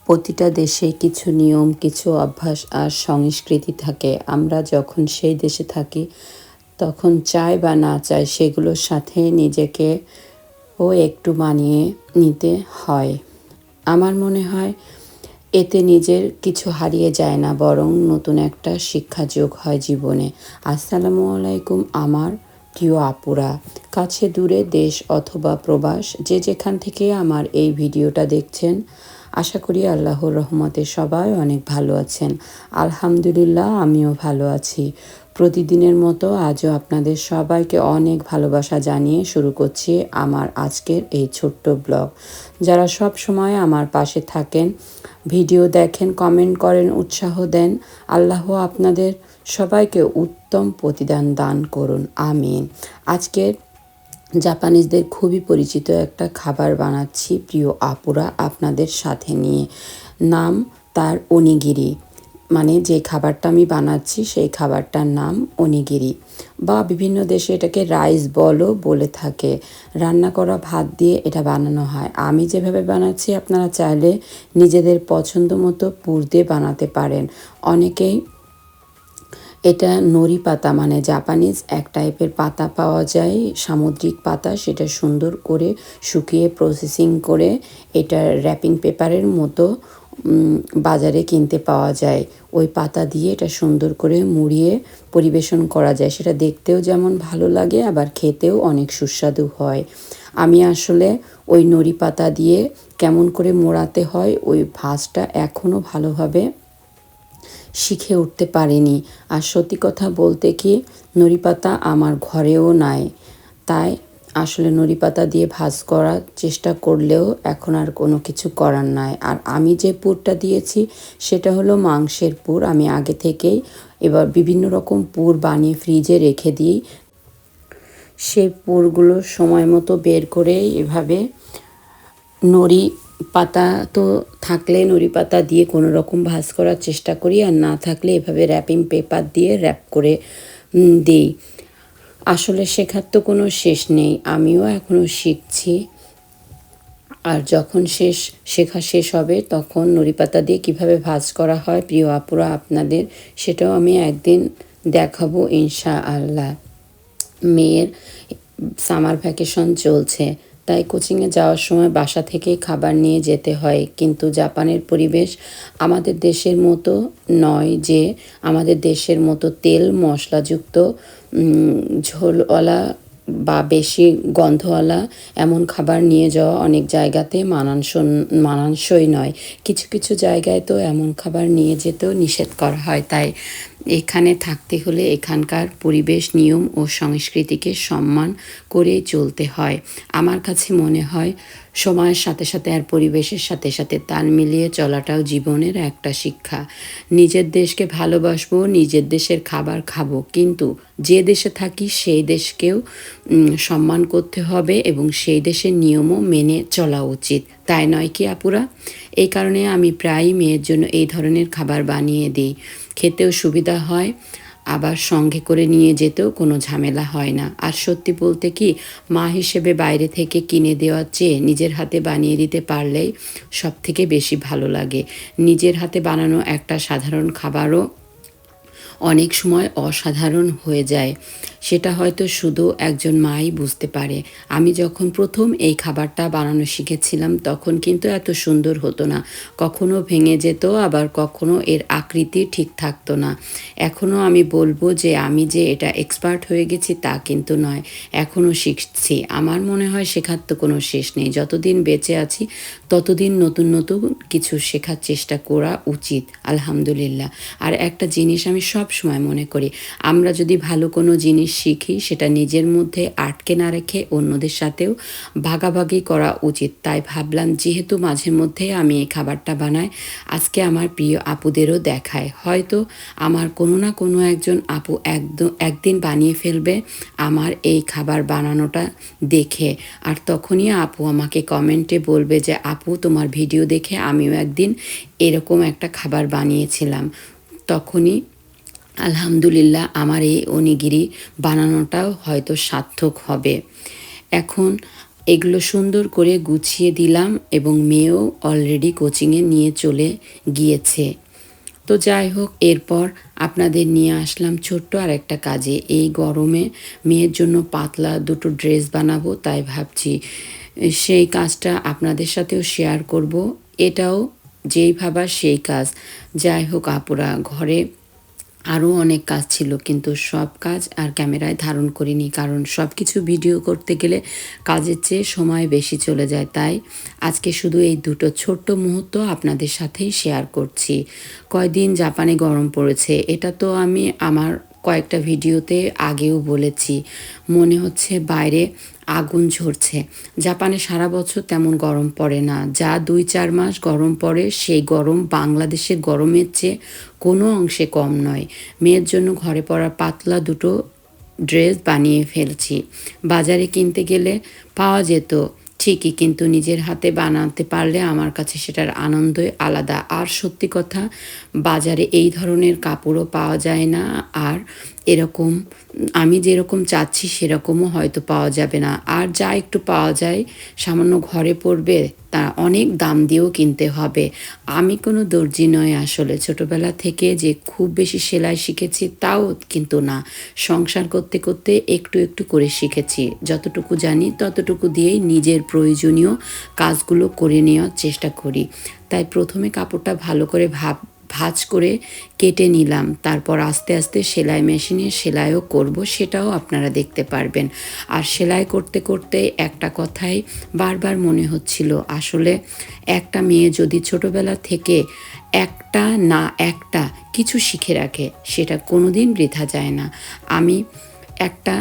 প্রতিটা দেশে কিছু নিয়ম, কিছু অভ্যাস আর সংস্কৃতি থাকে। আমরা যখন সেই দেশে থাকি তখন চাই বা না চাই সেগুলোর সাথে নিজেকেও একটু মানিয়ে নিতে হয়। আমার মনে হয় এতে নিজের কিছু হারিয়ে যায় না, বরং নতুন একটা শিক্ষা যোগ হয় জীবনে। আসসালামু আলাইকুম আমার প্রিয় আপুরা, কাছে দূরে দেশ অথবা প্রবাস, যে যেখান থেকে আমার এই ভিডিওটা দেখছেন, আশা করি আল্লাহর রহমতে সবাই অনেক ভালো আছেন। আলহামদুলিল্লাহ, আমিও ভালো আছি। প্রতিদিনের মতো আজও আপনাদের সবাইকে অনেক ভালোবাসা জানিয়ে শুরু করছি আমার আজকের এই ছোট্ট ব্লগ। যারা সব সময় আমার পাশে থাকেন, ভিডিও দেখেন, কমেন্ট করেন, উৎসাহ দেন, আল্লাহ আপনাদের সবাইকে উত্তম প্রতিদান দান করুন, আমিন। আজকে জাপানিজদের খুবই পরিচিত একটা খাবার বানাচ্ছি প্রিয় আপুরা আপনাদের সাথে নিয়ে। নাম তার ওনিগিরি, মানে যে খাবারটা আমি বানাচ্ছি সেই খাবারটার নাম ওনিগিরি, বা বিভিন্ন দেশে এটাকে রাইস বলও বলে থাকে। রান্না করা ভাত দিয়ে এটা বানানো হয়। আমি যেভাবে বানাচ্ছি আপনারা চাইলে নিজেদের পছন্দ মতো পুর দিয়ে বানাতে পারেন। অনেকেই এটা নরি পাতা, মানে জাপানিজ এক টাইপের পাতা পাওয়া যায়, সামুদ্রিক পাতা, সেটা সুন্দর করে শুকিয়ে প্রসেসিং করে এটা র্যাপিং পেপারের মতো বাজারে কিনতে পাওয়া যায়। ওই পাতা দিয়ে এটা সুন্দর করে মুড়িয়ে পরিবেশন করা যায়। সেটা দেখতেও যেমন ভালো লাগে, আবার খেতেও অনেক সুস্বাদু হয়। আমি আসলে ওই নরি পাতা দিয়ে কেমন করে মোড়াতে হয় ওই ভাঁজটা এখনও ভালোভাবে শিখে উঠতে পারিনি। আর সত্যি কথা বলতে কি, নরি পাতা আমার ঘরেও নাই, তাই আসলে নরি পাতা দিয়ে ভাজ করার চেষ্টা করলেও এখন আর কোনো কিছু করার নাই। আর আমি যে পুরটা দিয়েছি সেটা হলো মাংসের পুর। আমি আগে থেকেই এবার বিভিন্ন রকম পুর বানিয়ে ফ্রিজে রেখে দিই। সেই পুরগুলো সময় মতো বের করে এভাবে নরি পাতা তো থাকলে নরি পাতা দিয়ে কোনো রকম ভাজ করার চেষ্টা করি, আর না থাকলে এভাবে র্যাপিং পেপার দিয়ে র্যাপ করে দিই। আসলে শেখার তো কোনো শেষ নেই, আমিও এখনও শিখছি। আর যখন শেখা শেষ হবে তখন নরি পাতা দিয়ে কীভাবে ভাজ করা হয় প্রিয় আপুরা আপনাদের সেটাও আমি একদিন দেখাবো ইনশাআল্লাহ। মেয়ের সামার ভ্যাকেশন চলছে, তাই কোচিংয়ে যাওয়ার সময় বাসা থেকেই খাবার নিয়ে যেতে হয়। কিন্তু জাপানের পরিবেশ আমাদের দেশের মতো নয় যে আমাদের দেশের মতো তেল মশলাযুক্ত ঝোলওয়ালা বা বেশি গন্ধওয়ালা এমন খাবার নিয়ে যাওয়া অনেক জায়গাতে মানানসই নয়। কিছু কিছু জায়গায় তো এমন খাবার নিয়ে যেতেও নিষেধ করা হয়। তাই এখানে থাকতে হলে এখানকার পরিবেশ, নিয়ম ও সংস্কৃতিকে সম্মান করে চলতে হয়। আমার কাছে মনে হয় সময়ের সাথে সাথে আর পরিবেশের সাথে সাথে তাল মিলিয়ে চলাটাও জীবনের একটা শিক্ষা। নিজের দেশকে ভালোবাসবো, নিজের দেশের খাবার খাবো, কিন্তু যে দেশে থাকি সেই দেশকেও সম্মান করতে হবে এবং সেই দেশের নিয়মও মেনে চলা উচিত, তাই নয় কি আপুরা? এই কারণে আমি প্রায়ই মেয়ের জন্য এই ধরনের খাবার বানিয়ে দিই। খেতেও সুবিধা হয়, আবার সঙ্গে করে নিয়ে যেতেও কোনো ঝামেলা হয় না। আর সত্যি বলতে কি, মা হিসেবে বাইরে থেকে কিনে দেওয়ার চেয়ে নিজের হাতে বানিয়ে দিতে পারলেই সব থেকে বেশি ভালো লাগে। নিজের হাতে বানানো একটা সাধারণ খাবারও অনেক সময় অসাধারণ হয়ে যায়, সেটা হয়তো শুধু একজন মাই বুঝতে পারে। আমি যখন প্রথম এই খাবারটা বানানো শিখেছিলাম তখন কিন্তু এত সুন্দর হতো না, কখনো ভেঙে যেত, আবার কখনো এর আকৃতি ঠিক থাকতো না। এখনও আমি বলবো যে আমি যে এটা এক্সপার্ট হয়ে গেছি তা কিন্তু নয়, এখনও শিখছি। আমার মনে হয় শেখার তো কোনো শেষ নেই, যতদিন বেঁচে আছি ততদিন নতুন নতুন কিছু শেখার চেষ্টা করা উচিত, আলহামদুলিল্লাহ। আর একটা জিনিস আমি সব সময় মনে করি, আমরা যদি ভালো কোনো জিনিস শিখি সেটা নিজের মধ্যে আটকে না রেখে অন্যদের সাথেও ভাগাভাগি করা উচিত। তাই ভাবলাম যেহেতু মাঝে মধ্যে আমি এই খাবারটা বানাই, আজকে আমার প্রিয় আপুদেরও দেখায়। হয়তো আমার কোনো না কোনো একজন আপু একদিন বানিয়ে ফেলবে আমার এই খাবার বানানোটা দেখে, আর তখনই আপু আমাকে কমেন্টে বলবে যে আপু তোমার ভিডিও দেখে আমিও একদিন এরকম একটা খাবার বানিয়েছিলাম। তখনই আলহামদুলিল্লাহ আমার এই ওনিগিরি বানানোটাও হয়তো সার্থক হবে। এখন এগুলো সুন্দর করে গুছিয়ে দিলাম এবং মেয়েও অলরেডি কোচিংয়ে নিয়ে চলে গিয়েছে। তো যাই হোক, এরপর আপনাদের নিয়ে আসলাম ছোট্ট আর একটা কাজে। এই গরমে মেয়ের জন্য পাতলা দুটো ড্রেস বানাবো, তাই ভাবছি সেই কাজটা আপনাদের সাথেও শেয়ার করব। এটাও যেই ভাবা সেই কাজ। যাই হোক আপুরা, ঘরে আরও অনেক কাজ ছিল, কিন্তু সব কাজ আর ক্যামেরায় ধারণ করিনি, কারণ সব কিছু ভিডিও করতে গেলে কাজের চেয়ে সময় বেশি চলে যায়। তাই আজকে শুধু এই দুটো ছোট্ট মুহূর্ত আপনাদের সাথেই শেয়ার করছি। কয়দিন জাপানে গরম পড়েছে, এটা তো আমি আমার কয়েকটা ভিডিওতে আগেও বলেছি। মনে হচ্ছে বাইরে আগুন ঝরছে। জাপানে সারা বছর তেমন গরম পড়ে না, যা 2-4 মাস গরম পড়ে সেই গরম বাংলাদেশের গরমের চেয়ে কোনো অংশে কম নয়। মেয়ের জন্য ঘরে পরা পাতলা দুটো ড্রেস বানিয়ে ফেলছি। বাজারে কিনতে গেলে পাওয়া যেত ঠিকই, কিন্তু নিজের হাতে বানাতে পারলে আমার কাছে সেটার আনন্দই আলাদা। আর সত্যি কথা, বাজারে এই ধরনের কাপড়ও পাওয়া যায় না, আর এরকম আমি যেরকম চাচ্ছি সেরকমও হয়তো পাওয়া যাবে না। আর যা একটু পাওয়া যায় সামান্য ঘরে পড়বে, তা অনেক দাম দিয়েও কিনতে হবে। আমি কোনো দর্জি নয় আসলে, ছোটবেলা থেকে যে খুব বেশি সেলাই শিখেছি তাও কিন্তু না। সংসার করতে করতে একটু একটু করে শিখেছি, যতটুকু জানি ততটুকু দিয়েই নিজের প্রয়োজনীয় কাজগুলো করে নেওয়ার চেষ্টা করি। তাই প্রথমে কাপড়টা ভালো করে ভাঁজ করে কেটে নিলাম, তারপর আস্তে আস্তে সেলাই মেশিনে সেলাইও করব, সেটাও আপনারা দেখতে পারবেন। আর সেলাই করতে করতে একটা কথাই বারবার মনে হচ্ছিল, আসলে একটা মেয়ে যদি ছোটবেলা থেকে একটা কিছু শিখে রাখে, সেটা কোনোদিন বৃথা যায় না। আমি একটা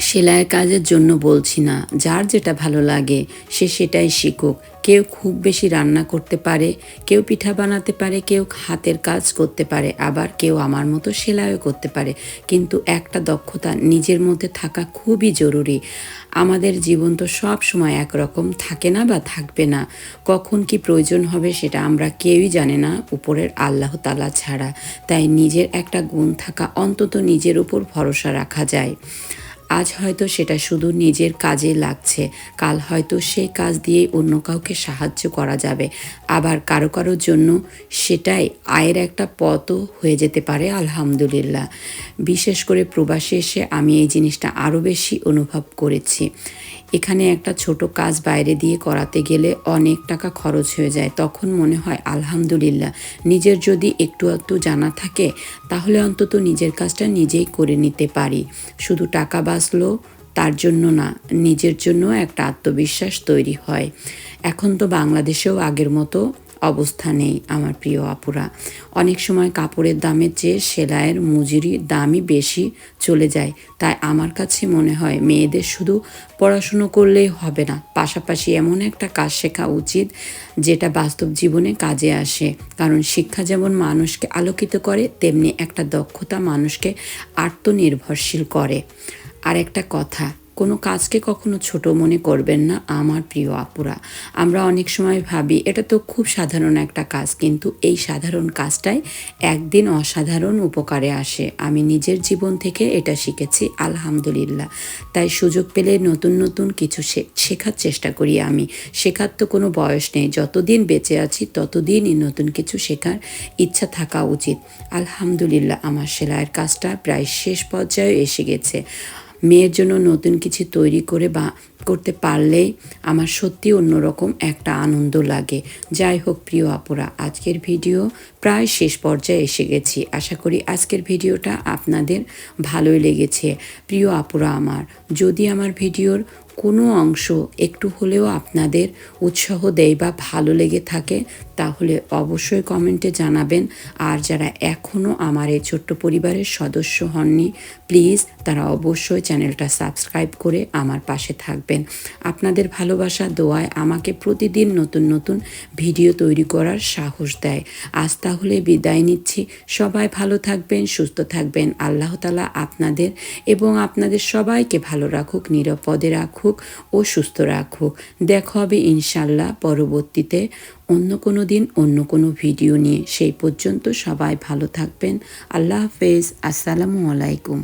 সেলাইয়ের কাজের জন্য বলছি না, যার যেটা ভালো লাগে সে সেটাই শিখুক। কেউ খুব বেশি রান্না করতে পারে, কেউ পিঠা বানাতে পারে, কেউ হাতের কাজ করতে পারে, আবার কেউ আমার মতো সেলাইও করতে পারে, কিন্তু একটা দক্ষতা নিজের মধ্যে থাকা খুবই জরুরি। আমাদের জীবন তো সব সময় একরকম থাকে না বা থাকবে না, কখন কি প্রয়োজন হবে সেটা আমরা কেউই জানে না উপরের আল্লাহ তাআলা ছাড়া। তাই নিজের একটা গুণ থাকা, অন্তত নিজের উপর ভরসা রাখা যায়। আজ হয়তো সেটা শুধু নিজের কাজে লাগছে, কাল হয়তো সেই কাজ দিয়ে অন্য কাউকে সাহায্য করা যাবে, আবার কারো কারোর জন্য সেটাই আয়ের একটা পথও হয়ে যেতে পারে। আলহামদুলিল্লাহ। বিশেষ করে প্রবাসে এসে আমি এই জিনিসটা আরও বেশি অনুভব করেছি। এখানে একটা ছোট কাজ বাইরে দিয়ে করাতে গেলে অনেক টাকা খরচ হয়ে যায়, তখন মনে হয় আলহামদুলিল্লাহ, নিজের যদি একটু একটু জানা থাকে তাহলে অন্তত নিজের কাজটা নিজেই করে নিতে পারি। শুধু টাকা বাঁচলো তার জন্য না, নিজের জন্য একটা আত্মবিশ্বাস তৈরি হয়। এখন তো বাংলাদেশেও আগের মতো অবস্থা নেই আমার প্রিয় আপুরা। অনেক সময় কাপড়ের দামের চেয়ে সেলাইয়ের মজুরির দামই বেশি চলে যায়। তাই আমার কাছে মনে হয় মেয়েদের শুধু পড়াশুনো করলেই হবে না, পাশাপাশি এমন একটা কাজ শেখা উচিত যেটা বাস্তব জীবনে কাজে আসে। কারণ শিক্ষা যেমন মানুষকে আলোকিত করে, তেমনি একটা দক্ষতা মানুষকে আত্মনির্ভরশীল করে। আর একটা কথা, কোনো কাজকে কখনো ছোট মনে করবেন না আমার প্রিয় আপুরা। আমরা অনেক সময় ভাবি এটা তো খুব সাধারণ একটা কাজ, কিন্তু এই সাধারণ কাজটাই একদিন অসাধারণ উপকারে আসে। আমি নিজের জীবন থেকে এটা শিখেছি আলহামদুলিল্লাহ। তাই সুযোগ পেলে নতুন নতুন কিছু শেখার চেষ্টা করি আমি। শেখার তো কোনো বয়স নেই, যতদিন বেঁচে আছি ততদিনই নতুন কিছু শেখার ইচ্ছা থাকা উচিত। আলহামদুলিল্লাহ, আমার সেলাইয়ের কাজটা প্রায় শেষ পর্যায়ে এসে গেছে। মেয়ের জন্য নতুন কিছু তৈরি করে বা করতে পারলেই আমার সত্যি অন্যরকম একটা আনন্দ লাগে। যাই হোক প্রিয় আপুরা, আজকের ভিডিও প্রায় শেষ পর্যায়ে এসে গেছি। আশা করি আজকের ভিডিওটা আপনাদের ভালোই লেগেছে। প্রিয় আপুরা আমার, যদি আমার ভিডিওর কোনো অংশ একটু হলেও আপনাদের উৎসাহ দেয় বা ভালো লেগে থাকে, তাহলে অবশ্যই কমেন্টে জানাবেন। আর যারা এখনও আমার এই ছোট্ট পরিবারের সদস্য হননি, প্লিজ তারা অবশ্যই চ্যানেলটা সাবস্ক্রাইব করে আমার পাশে থাকবেন। আপনাদের ভালোবাসা দোয়ায় আমাকে প্রতিদিন নতুন নতুন ভিডিও তৈরি করার সাহস দেয়। আজ তাহলে বিদায় নিচ্ছি। সবাই ভালো থাকবেন, সুস্থ থাকবেন। আল্লাহ তাআলা আপনাদের এবং আপনাদের সবাইকে ভালো রাখুক, নিরাপদে রাখুক ও সুস্থ রাখুক। দেখা হবে ইনশাল্লাহ পরবর্তীতে অন্য কোনো দিন অন্য কোনো ভিডিও নিয়ে। সেই পর্যন্ত সবাই ভালো থাকবেন। আল্লাহ হাফেজ। আসসালামু আলাইকুম।